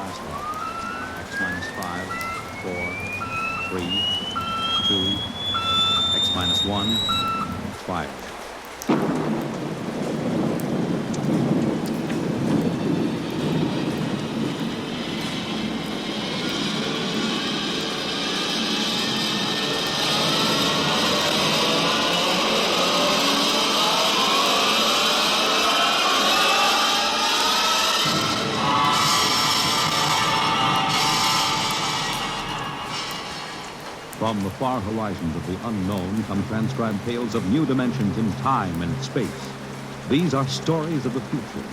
minus 1. X minus 5, 4, 3, 2, X minus 1, fire. From the far horizons of the unknown come transcribed tales of new dimensions in time and space. These are stories of the future,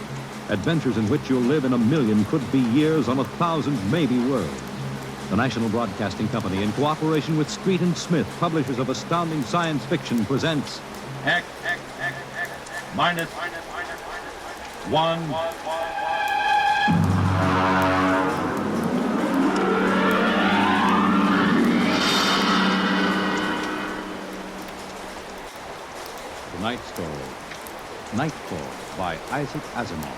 adventures in which you'll live in a million could-be years on 1,000 maybe worlds. The National Broadcasting Company, in cooperation with Street and Smith, publishers of astounding science fiction, presents X minus 1. Night Story, Nightfall by Isaac Asimov.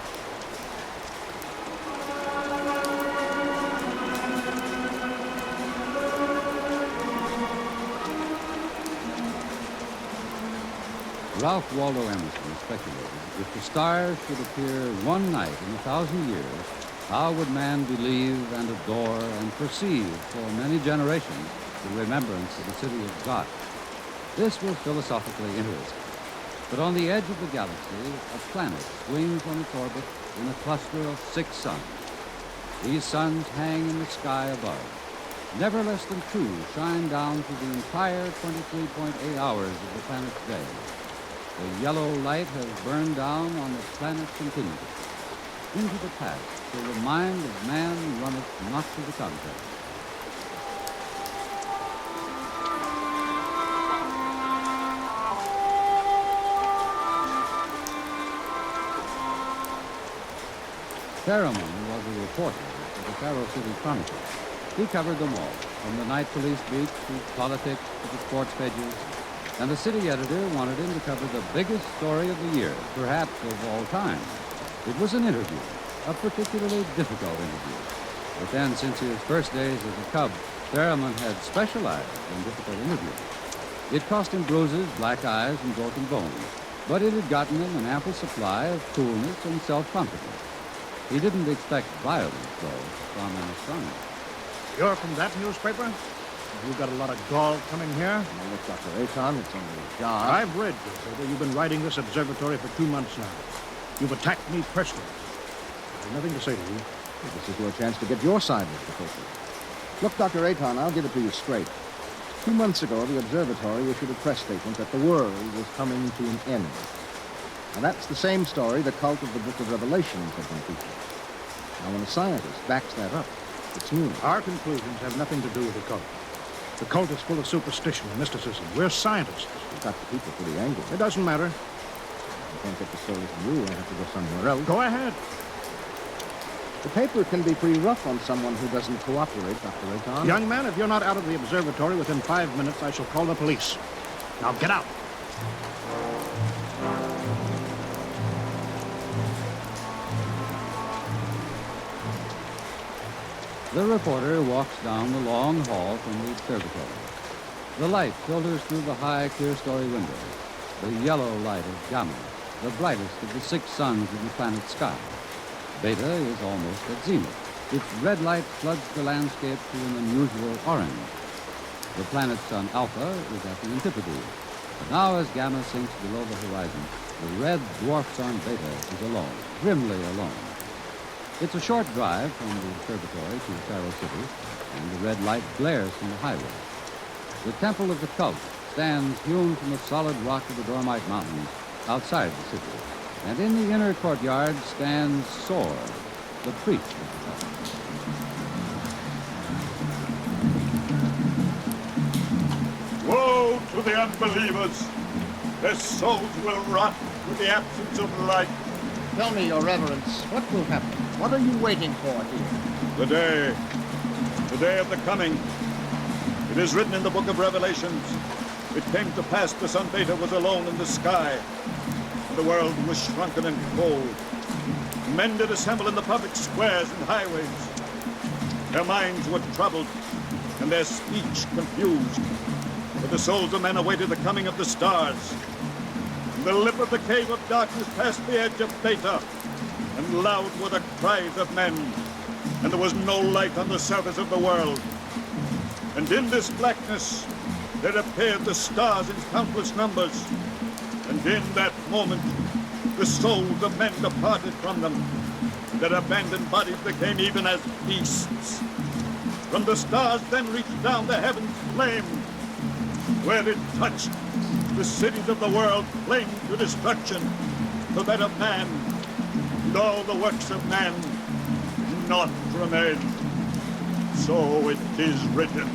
Ralph Waldo Emerson speculated if the stars should appear one night in 1,000 years, how would man believe and adore and perceive for many generations the remembrance of the city of God? This was philosophically interesting. But on the edge of the galaxy, a planet swings on its orbit in a cluster of 6 suns. These suns hang in the sky above. Never less than 2 shine down through the entire 23.8 hours of the planet's day. The yellow light has burned down on the planet's continuity, into the past, till the mind of man runneth not to the contrary. Fairman was a reporter for the Faro City Chronicle. He covered them all, from the night police beat to politics to the sports pages. And the city editor wanted him to cover the biggest story of the year, perhaps of all time. It was an interview, a particularly difficult interview. But then, since his first days as a cub, Fairman had specialized in difficult interviews. It cost him bruises, black eyes, and broken bones. But it had gotten him an ample supply of coolness and self-confidence. He didn't expect violence, though, from an astronomer. You're from that newspaper? You've got a lot of gall coming here? Now, look, Dr. Aton, it's only a job. I've read you, Peter. You've been writing this observatory for 2 months now. You've attacked me personally. There's nothing to say to you. Well, this is your chance to get your side of the paper. Look, Dr. Aton, I'll give it to you straight. 2 months ago, the observatory issued a press statement that the world was coming to an end. And that's the same story the cult of the Book of Revelations has been teaching. Now, when a scientist backs that up, it's news. Our conclusions have nothing to do with the cult. The cult is full of superstition and mysticism. We're scientists. You've got the people pretty angry. It doesn't matter. I can't get the story from you. I have to go somewhere else. Go ahead. The paper can be pretty rough on someone who doesn't cooperate, Dr. Aton. Young man, if you're not out of the observatory within 5 minutes, I shall call the police. Now get out. The reporter walks down the long hall from the observatory. The light filters through the high, clear-story windows. The yellow light of Gamma, the brightest of the 6 suns in the planet's sky. Beta is almost at zenith. Its red light floods the landscape to an unusual orange. The planet sun Alpha is at the antipodes. But now, as Gamma sinks below the horizon, the red dwarf sun Beta is alone, grimly alone. It's a short drive from the observatory to Faro City, and the red light glares from the highway. The temple of the cult stands hewn from the solid rock of the Dormite Mountains outside the city, and in the inner courtyard stands Sor, the priest of the cult. Woe to the unbelievers! Their souls will rot with the absence of light. Tell me, Your Reverence, what will happen? What are you waiting for here? The day of the coming. It is written in the Book of Revelations. It came to pass the sun Beta was alone in the sky, and the world was shrunken and cold. Men did assemble in the public squares and highways. Their minds were troubled, and their speech confused. For the souls of men awaited the coming of the stars. And the lip of the cave of darkness passed the edge of Beta, and loud were the cries of men, and there was no light on the surface of the world. And in this blackness there appeared the stars in countless numbers, and in that moment the souls of men departed from them, and their abandoned bodies became even as beasts. From the stars then reached down the heavens flame, where it touched, the cities of the world flamed to destruction, so that of man and all the works of man not remain. So it is written.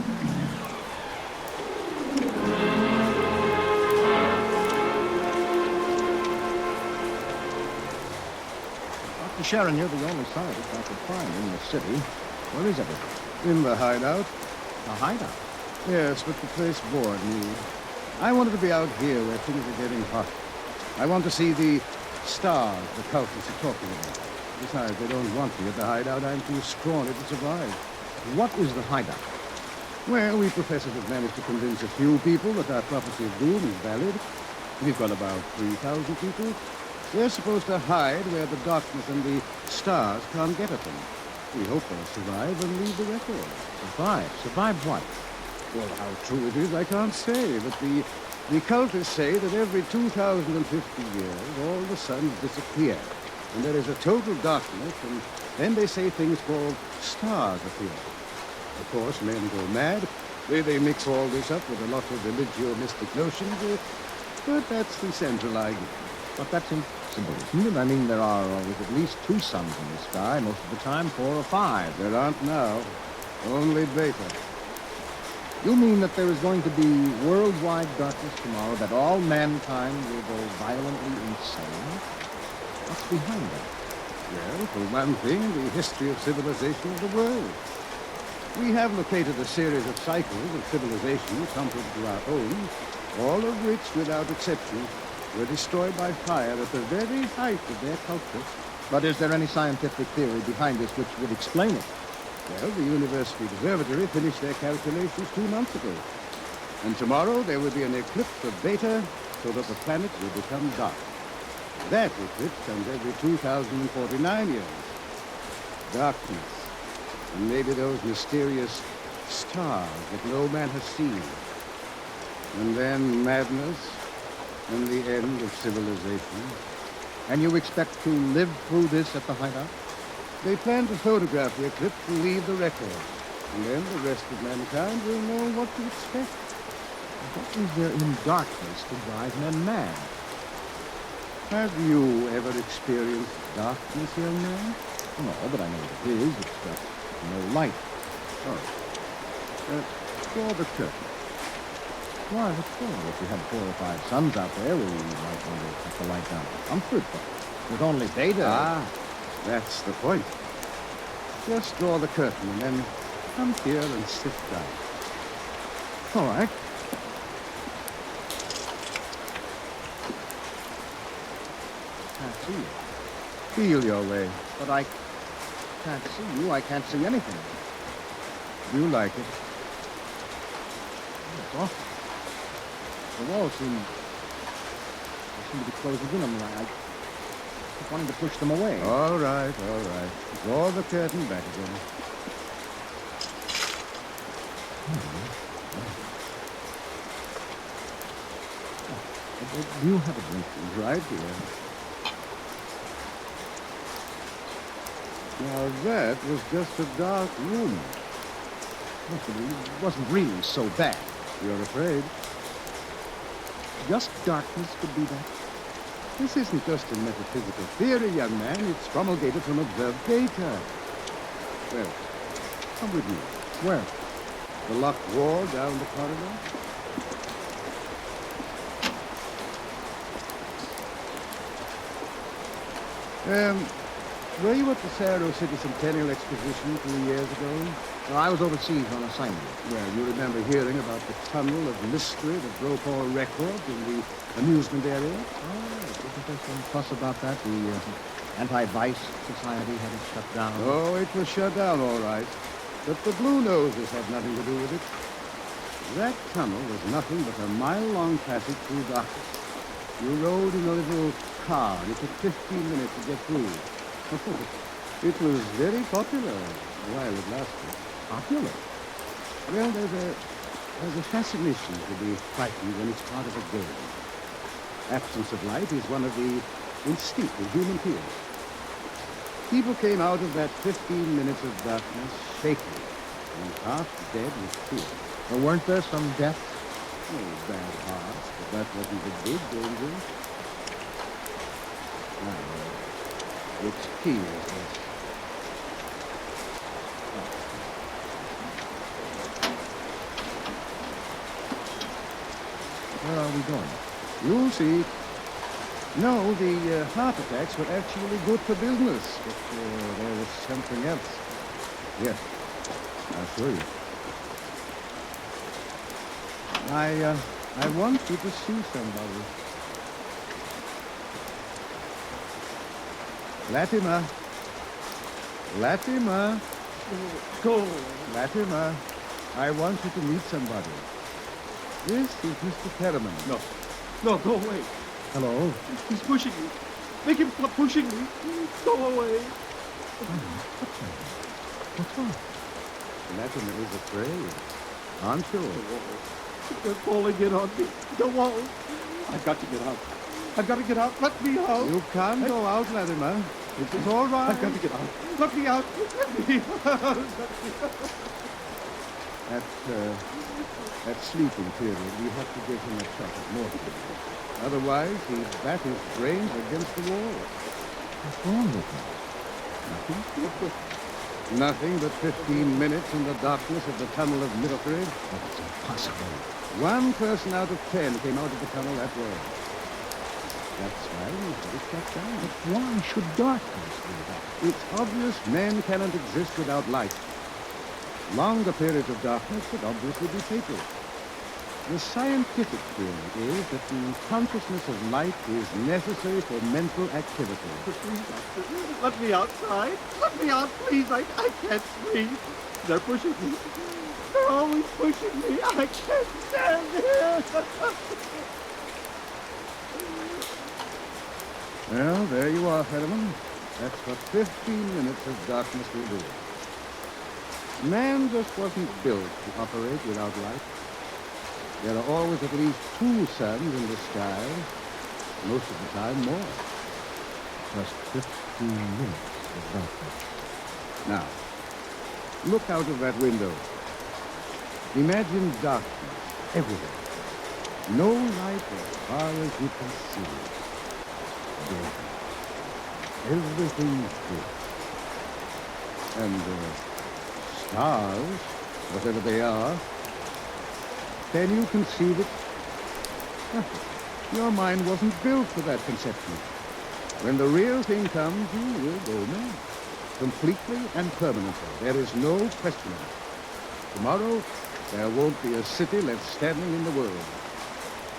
Dr. Sharon, you're the only scientist I could find in the city. Where is everything? In the hideout? A hideout? Yes, but the place bored me. I wanted to be out here where things are getting hot. I want to see the stars the cultists are talking about. Besides, they don't want me at the hideout. I'm too scrawny to survive. What is the hideout? Well, we professors have managed to convince a few people that our prophecy of doom is valid. We've got about 3,000 people. They're supposed to hide where the darkness and the stars can't get at them. We hope they'll survive and leave the record. Survive? Survive what? Well, how true it is, I can't say, but the cultists say that every 2,050 years, all the suns disappear, and there is a total darkness, and then they say things called stars appear. Of course, men go mad. They mix all this up with a lot of religio-mystic notions, but that's the central argument. But that's impossible, isn't it? I mean, there are always at least 2 suns in the sky, most of the time 4 or 5. There aren't now. Only Beta. You mean that there is going to be worldwide darkness tomorrow, that all mankind will go violently insane? What's behind that? Well, for one thing, the history of civilization of the world. We have located a series of cycles of civilization comparable to our own, all of which, without exception, were destroyed by fire at the very height of their culture. But is there any scientific theory behind this which would explain it? Well, the University Observatory finished their calculations 2 months ago. And tomorrow there will be an eclipse of Beta, so that the planet will become dark. That eclipse comes every 2,049 years. Darkness. And maybe those mysterious stars that no man has seen. And then madness, and the end of civilization. And you expect to live through this at the hideout? They plan to photograph the eclipse and leave the record. And then the rest of mankind will know what to expect. What is there in darkness to drive men mad? Have you ever experienced darkness, young man? No, but I know what it is. It's got no light. Draw the curtain. Why, what's for? If you had 4 or 5 suns out there, we might want to cut the light down for comfort, but with only Beta... Ah, that's the point. Just draw the curtain and then come here and sit down. All right. Can't see you. Feel your way. But I can't see you. I can't see anything. You like it. It's awful. The walls seem to be closing in on me. I keep wanting to push them away. All right. Draw the curtain back again. Do you have a drink? Right here. Now that was just a dark room. It wasn't really so bad. You're afraid? Just darkness could be that. This isn't just a metaphysical theory, young man. It's promulgated from observed data. Well, come with me. Where? The locked wall down the corridor. Were you at the Cerro City Centennial Exposition 2 years ago? Well, I was overseas on assignment. Well, you remember hearing about the tunnel of mystery that broke all records in the amusement area? Oh, wasn't there some fuss about that? The Anti-Vice Society had it shut down. Oh, it was shut down, all right. But the Blue Noses had nothing to do with it. That tunnel was nothing but a mile-long passage through darkness. You rode in a little car. It took 15 minutes to get through. It was very popular while it lasted. Popular? Well, there's a fascination to be frightened when it's part of a game. Absence of light is one of the instinctive human fears. People came out of that 15 minutes of darkness shaking and half dead with fear. Or weren't there some deaths? Oh, bad hearts, but that wasn't the big danger. Now, which key is this? Where are we going? You'll see. No, the heart attacks were actually good for business, but there was something else. Yes, I'll show you. I want you to see somebody. Latimer. Latimer. Go. Latimer. I want you to meet somebody. This is Mr. Perriman. No. No, go away. Hello. He's pushing me. Make him stop pushing me. Go away. What's wrong? Latimer is afraid. Aren't you? They're falling in on me. The wall. I've got to get out. I've got to get out. Let me out. You can't go out, Latimer. It is all right. I've got to get out. Let me out. Let me out. At sleeping period, we have to give him a shot of morphine. Otherwise, he'd bat his brains against the wall. What's wrong with him? Nothing. Nothing but 15 minutes in the darkness of the tunnel of Middleford. That's impossible. One person out of 10 came out of the tunnel that way. That's why we had it shut down. But why should darkness do that? It's obvious men cannot exist without light. Longer periods of darkness would obviously be fatal. The scientific theory is that the consciousness of light is necessary for mental activity. Please, let me outside. Let me out, please. I can't breathe. They're pushing me. They're always pushing me. I can't stand here. Well, there you are, Fetterman. That's what 15 minutes of darkness will do. Man just wasn't built to operate without light. There are always at least 2 suns in the sky, most of the time more. Just 15 minutes of darkness. Now, look out of that window. Imagine darkness everywhere. No light as far as you can see. Dead. Everything's dead. And stars, whatever they are, can you conceive it? Your mind wasn't built for that conception. When the real thing comes, you will go mad. Completely and permanently. There is no question of it. Tomorrow, there won't be a city left standing in the world.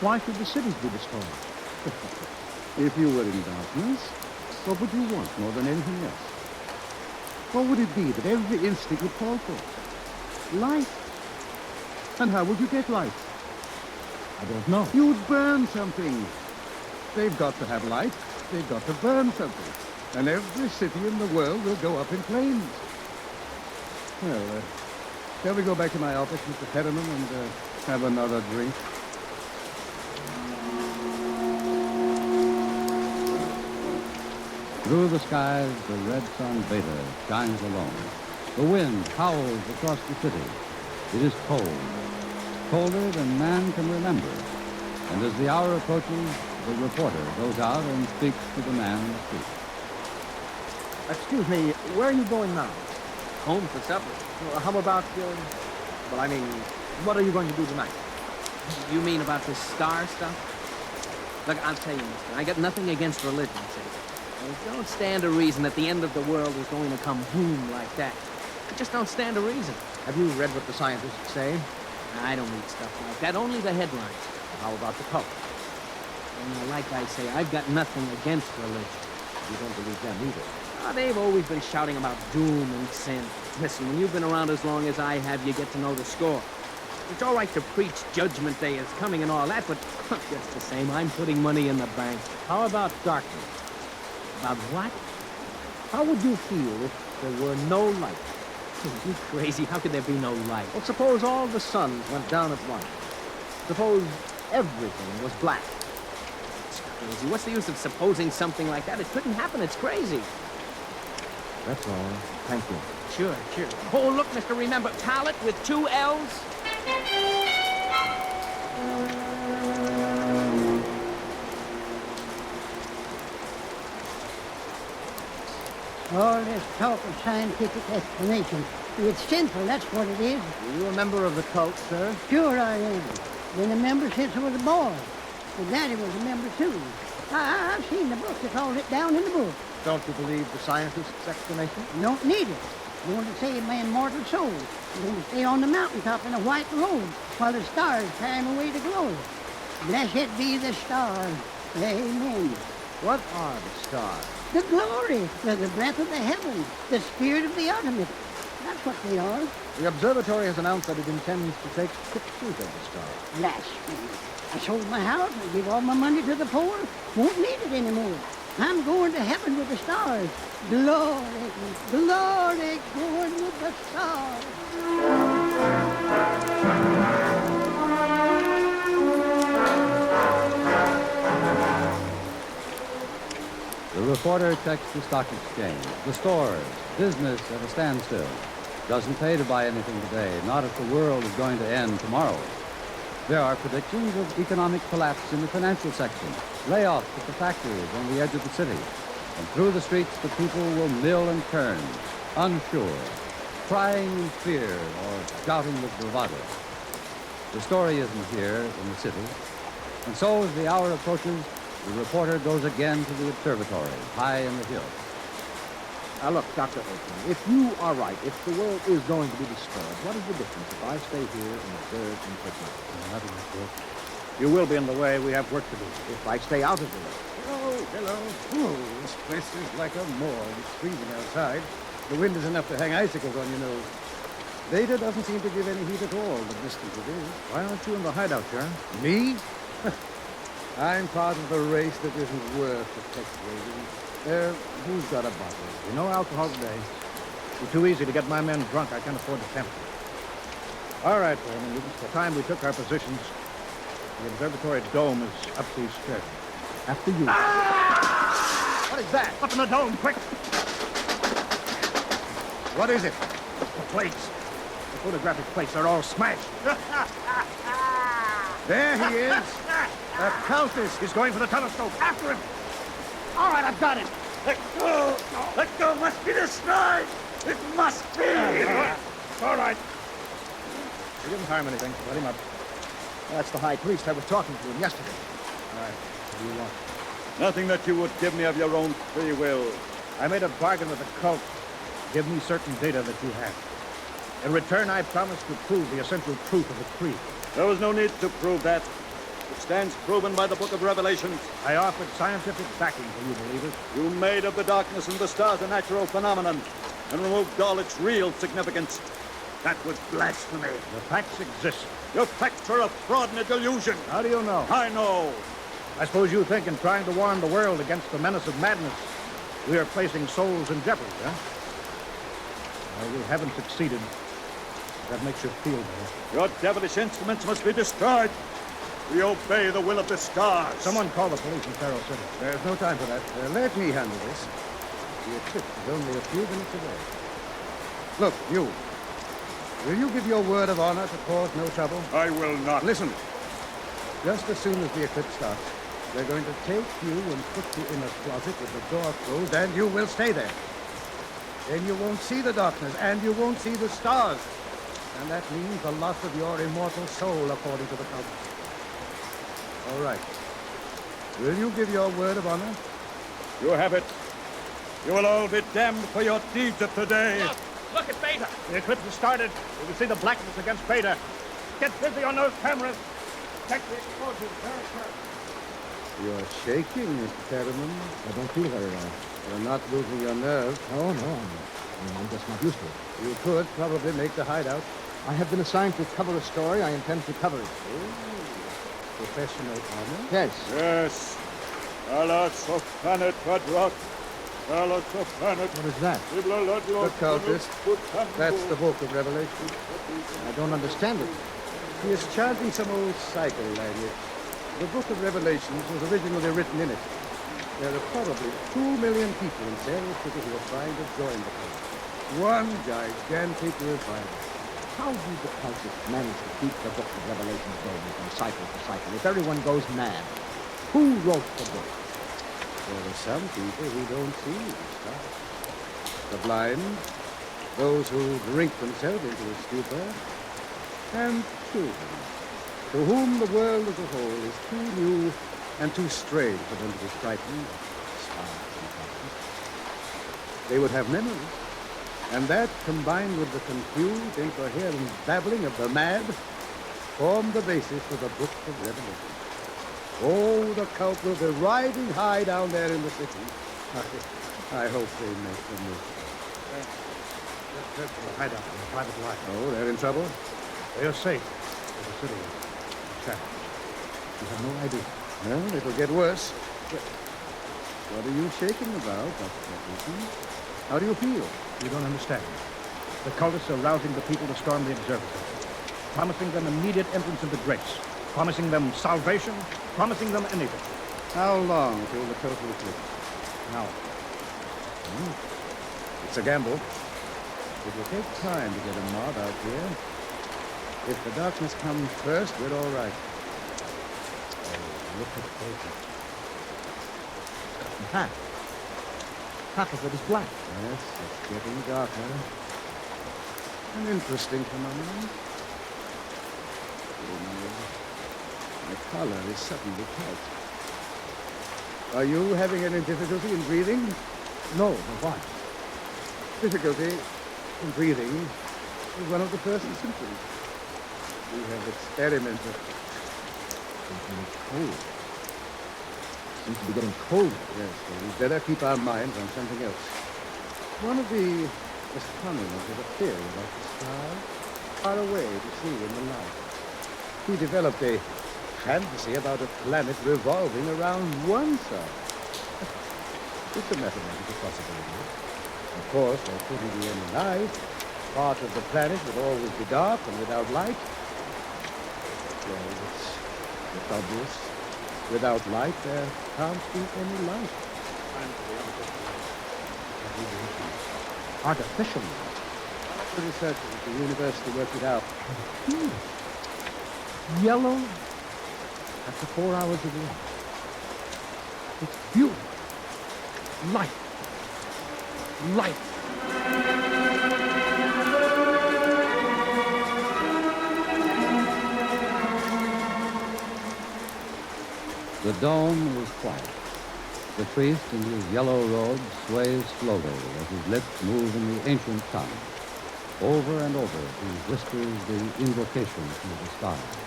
Why should the cities be destroyed? If you were in darkness, what would you want more than anything else? What would it be that every instinct would call for? Light. And how would you get light? I don't know. You'd burn something. They've got to have light. They've got to burn something. And every city in the world will go up in flames. Well, shall we go back to my office, Mr. Fetterman, and have another drink? Through the skies, the red sun Beta shines alone. The wind howls across the city. It is cold, colder than man can remember. And as the hour approaches, the reporter goes out and speaks to the man in the street. Excuse me, where are you going now? Home for supper. Well, how about, what are you going to do tonight? You mean about this star stuff? Look, I'll tell you, mister, I got nothing against religion, see? I don't stand a reason that the end of the world is going to come boom like that. I just don't stand a reason. Have you read what the scientists say? I don't read stuff like that, only the headlines. How about the cult? And like I say, I've got nothing against religion. You don't believe them either. They've always been shouting about doom and sin. Listen, when you've been around as long as I have, you get to know the score. It's all right to preach Judgment Day is coming and all that, but just the same, I'm putting money in the bank. How about darkness? About what? How would you feel if there were no light? Are you crazy? How could there be no light? Well, suppose all the suns went down at once. Suppose everything was black. It's crazy. What's the use of supposing something like that? It couldn't happen. It's crazy. That's all. Thank you. Sure, sure. Oh, look, Mr. Remember, Talent with 2 L's? All this talk of scientific explanation. It's sinful, that's what it is. Are you a member of the cult, sir? Sure I am. Been a member since I was a boy. My daddy was a member too. I've seen the book. It's all written down in the book. Don't you believe the scientist's explanation? You don't need it. You want to save my immortal soul. You want to stay on the mountaintop in a white robe while the stars carry him away to glory. Blessed be the stars. Amen. What are the stars? The glory, the breath of the heavens, the spirit of the ultimate. That's what they are. The observatory has announced that it intends to take pictures of the stars. Blasphemy. I sold my house, I give all my money to the poor. Won't need it anymore. I'm going to heaven with the stars. Glory, glory, going with the stars. The reporter checks the stock exchange, the stores, business at a standstill. Doesn't pay to buy anything today, not if the world is going to end tomorrow. There are predictions of economic collapse in the financial section, layoffs at the factories on the edge of the city. And through the streets, the people will mill and turn, unsure, crying in fear or shouting with bravado. The story isn't here in the city. And so, as the hour approaches, the reporter goes again to the observatory, high in the hill. Now look, Dr. Oakley, if you are right, if the world is going to be destroyed, what is the difference if I stay here and observe and predict? You will be in the way. We have work to do. If I stay out of the way. Hello. Oh, this place is like a morgue. It's freezing outside. The wind is enough to hang icicles on your nose. Beta doesn't seem to give any heat at all, the distance it is. Why aren't you in the hideout, John? Me? I'm part of the race that isn't worth perpetuating. Who's got a bottle? No alcohol today. It's too easy to get my men drunk. I can't afford to tempt them. All right, Foreman. It's the time we took our positions. The observatory dome is up to his skirt. After you. Ah! What is that? Up in the dome, quick! What is it? The plates. The photographic plates are all smashed. There he is. The Countess is going for the telescope. After him. All right, I've got him. Let go! Let go! Must be the stars! It must be! All right. He didn't harm anything. Let him up. That's the high priest. I was talking to him yesterday. All right. What do you want? Nothing that you would give me of your own free will. I made a bargain with the cult. Give me certain data that you have. In return, I promise to prove the essential truth of the creed. There was no need to prove that. It stands proven by the Book of Revelations. I offered scientific backing for you believers. You made of the darkness and the stars a natural phenomenon and removed all its real significance. That was blasphemy. The facts exist. Your facts are a fraud and a delusion. How do you know? I know. I suppose you think in trying to warn the world against the menace of madness, we are placing souls in jeopardy, huh? Well, we haven't succeeded. That makes you feel better. Your devilish instruments must be destroyed. We obey the will of the stars. Someone call the police in Faro City. There's no time for that. Let me handle this. The eclipse is only a few minutes away. Look, you. Will you give your word of honor to cause no trouble? I will not. Listen. Just as soon as the eclipse starts, they're going to take you and put you in a closet with the door closed, and you will stay there. Then you won't see the darkness, and you won't see the stars. And that means the loss of your immortal soul, according to the Council. All right. Will you give your word of honor? You have it. You will all be damned for your deeds of today. Look at Beta. The eclipse has started. You can see the blackness against Beta. Get busy on those cameras. Check the exposures very carefully. You're shaking, Mr. Terraman. I don't feel very well. You're not losing your nerve. Oh, no, I'm just not used to it. You could probably make the hideout. I have been assigned to cover a story. I intend to cover it. Professional honor? Yes. Yes. Alas of planet Radrock. Alas of planet. What is that? The cultist. That's the book of Revelation. I don't understand it. He is chanting some old cycle language. The book of Revelations was originally written in it. There are probably 2 million people in Sarah City who are trying to join the cult. One gigantic revival. How do the cultists manage to keep the book of Revelations going from cycle to cycle if everyone goes mad? Who wrote the book? There are some people who don't see the stars. The blind, those who drink themselves into a stupor, and children, to whom the world as a whole is too new and too strange for them to be frightened by stars and darkness. They would have memories, and that, combined with the confused, incoherent babbling of the mad, formed the basis for the book of Revelation. Oh, the cult will be riding high down there in the city. I hope they make the move. That's the hideout on the private life. Oh, they're in trouble? They're safe. There's a city challenge. You have no idea. Well, it'll get worse. What are you shaking about, Dr. Eaton? How do you feel? You don't understand. The cultists are rousing the people to storm the observatory, promising them immediate entrance into grace, promising them salvation, promising them anything. How long till the total eclipse? Now, It's a gamble. It will take time to get a mob out here. If the darkness comes first, we're all right. Oh, look at Baker. Half of it is black. Yes, it's getting darker. An interesting phenomenon. Oh, my collar is suddenly tight. Are you having any difficulty in breathing? No, why? Difficulty in breathing is one of the first symptoms. We have experimented. It's getting cold. Seems to be getting colder. Yes, well, we'd better keep our minds on something else. One of the astronomers had a theory about the stars far away to see in the night. He developed a fantasy about a planet revolving around one star. It's a mathematical possibility. Of course, there couldn't be any light. Part of the planet would always be dark and without light. Well, it's obvious. Without light, there can't be any light. Artificial light. The researchers at the university worked it out. Yellow after 4 hours of light. It's beautiful. Light. Light. The dome is quiet. The priest in his yellow robe sways slowly as his lips move in the ancient tongue. Over and over, he whispers the invocation to the stars.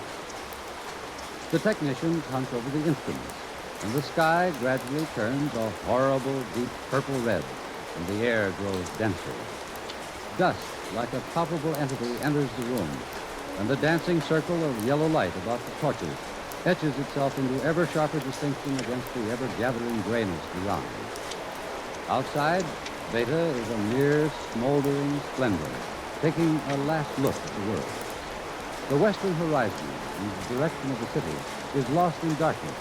The technicians hunt over the instruments, and the sky gradually turns a horrible deep purple red, and the air grows denser. Dust, like a palpable entity, enters the room, and the dancing circle of yellow light about the torches etches itself into ever sharper distinction against the ever-gathering grayness beyond. Outside, Beta is a mere smoldering splendor, taking a last look at the world. The western horizon, in the direction of the city, is lost in darkness,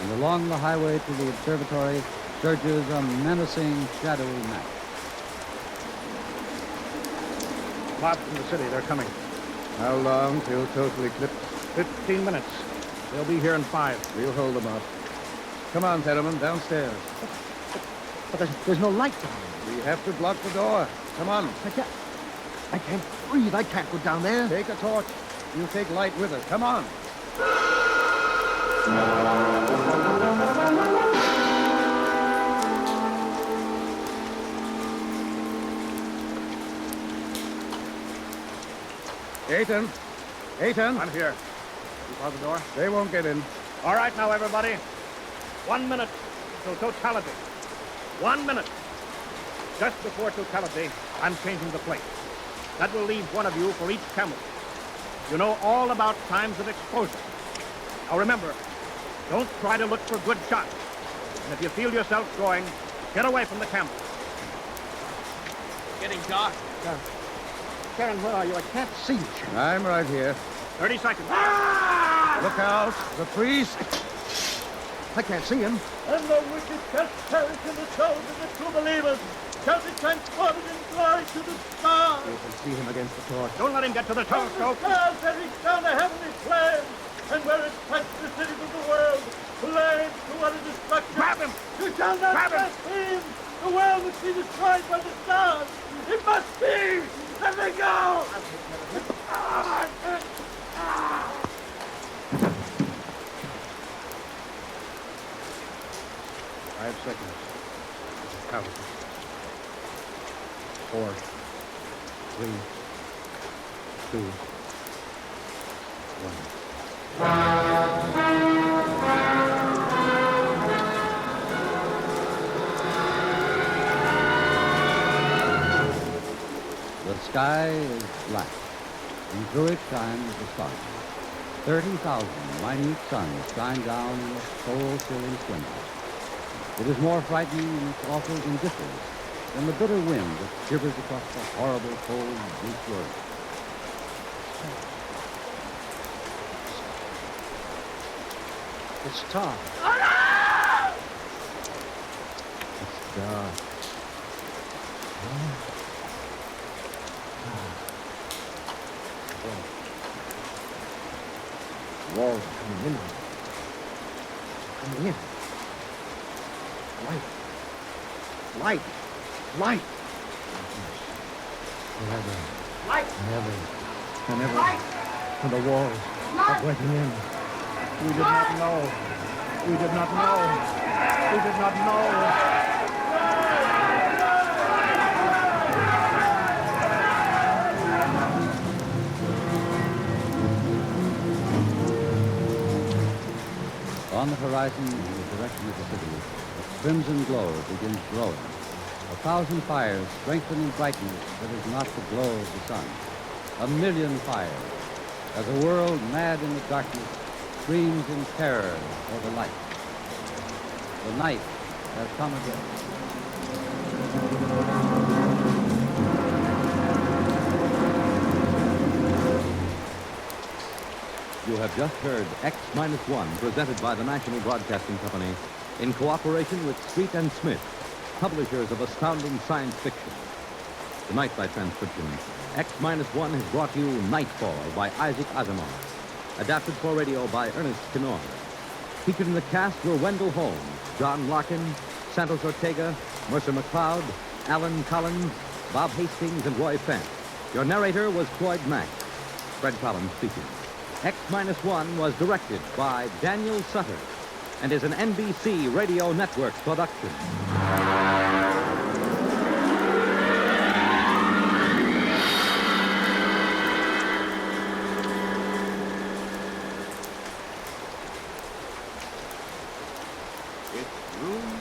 and along the highway to the observatory surges a menacing, shadowy map. cloud from the city. They're coming. How long till total eclipse? 15 minutes. They'll be here in 5. We'll hold them off. Come on, Fetterman, downstairs. But there's no light down there. We have to block the door. Come on. I can't breathe. I can't go down there. Take a torch. You take light with us. Come on. Aiton. I'm here. You bar the door? They won't get in. All right now, everybody. 1 minute till totality. 1 minute. Just before totality, I'm changing the plate. That will leave one of you for each camera. You know all about times of exposure. Now remember, don't try to look for good shots. And if you feel yourself going, get away from the camera. Getting dark. Karen, where are you? I can't see you. I'm right here. 30 seconds. Look out. The priest. I can't see him. And the wicked shall perish in the souls of the true believers, shall be transported in glory to the stars. You can see him against the torch. Don't let him get to the From the telescope. stars shall reach down to heavenly flames, and where it touched the cities of the world, flames to utter destruction. Grab him! You shall not Grab him! blaspheme. The world must be destroyed by the stars. It must be. Let me go. Five seconds. Count. 4, 3, 2, 1. The sky is black, and through it shines the sun. 30,000 minute suns shine down in a soul-filling splendor. It is more frightening in its awful indifference than the bitter wind that shivers across the horrible cold bleak world. It's Tom. It's dark. Walls are coming in. Coming in. Light. Light. Light. Forever. Light. And ever. And ever. Light. And the walls are breaking in. We did not know. We did not know. We did not know. On the horizon, in the direction of the city, a crimson glow begins growing. 1,000 fires strengthen in brightness that is not the glow of the sun. 1,000,000 fires, as a world mad in the darkness screams in terror for the light. The night has come again. You have just heard X-1, presented by the National Broadcasting Company in cooperation with Street and Smith, publishers of astounding science fiction. Tonight by transcription, X-1 has brought you Nightfall by Isaac Asimov, adapted for radio by Ernest Knorr. Featured in the cast were Wendell Holmes, John Larkin, Santos Ortega, Mercer McLeod, Alan Collins, Bob Hastings, and Roy Fent. Your narrator was Floyd Mack. Fred Collins speaking. X-1 was directed by Daniel Sutter and is an NBC Radio Network production. It's room